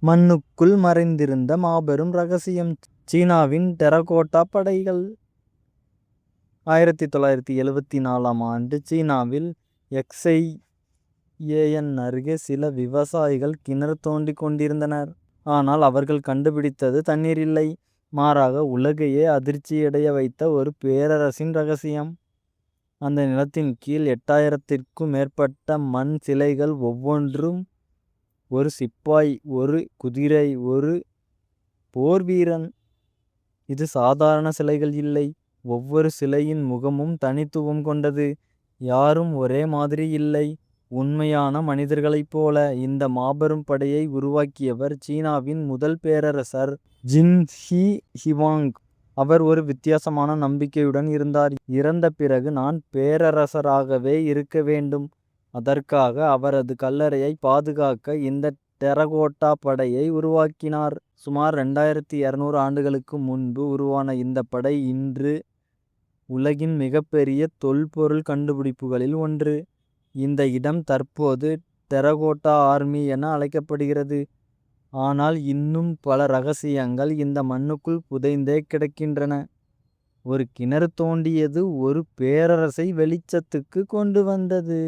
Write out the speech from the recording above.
மண்ணுக்குள் மறைந்திருந்த மாபெரும் ரகசியம். சீனாவின் டெரகோட்டா படைகள். 1974ஆம் ஆண்டு சீனாவில் எக்ஸையேயன் அருகே சில விவசாயிகள் கிணறு தோண்டிக் கொண்டிருந்தனர். ஆனால் அவர்கள் கண்டுபிடித்தது தண்ணீர் இல்லை, மாறாக உலகையே அதிர்ச்சியடைய வைத்த ஒரு பேரரசின் ரகசியம். அந்த நிலத்தின் கீழ் 8000த்திற்கும் மேற்பட்ட மண் சிலைகள், ஒவ்வொன்றும் ஒரு சிப்பாய், ஒரு குதிரை, ஒரு போர் வீரன். இது சாதாரண சிலைகள் இல்லை. ஒவ்வொரு சிலையின் முகமும் தனித்துவம் கொண்டது. யாரும் ஒரே மாதிரி இல்லை, உண்மையான மனிதர்களைப் போல. இந்த மாபெரும் படையை உருவாக்கியவர் சீனாவின் முதல் பேரரசர் ஜின் ஷி ஹிவாங். அவர் ஒரு வித்தியாசமான நம்பிக்கையுடன் இருந்தார். இறந்த பிறகு நான் பேரரசராகவே இருக்க வேண்டும். அதற்காக அவரது கல்லறையை பாதுகாக்க இந்த டெரகோட்டா படையை உருவாக்கினார். சுமார் 2200 ஆண்டுகளுக்கு முன்பு உருவான இந்த படை இன்று உலகின் மிகப்பெரிய தொல்பொருள் கண்டுபிடிப்புகளில் ஒன்று. இந்த இடம் தற்போது டெரகோட்டா ஆர்மி என அழைக்கப்படுகிறது. ஆனால் இன்னும் பல ரகசியங்கள் இந்த மண்ணுக்குள் புதைந்தே கிடக்கின்றன. ஒரு கிணறு தோண்டியது ஒரு பேரரசை வெளிச்சத்துக்கு கொண்டு வந்தது.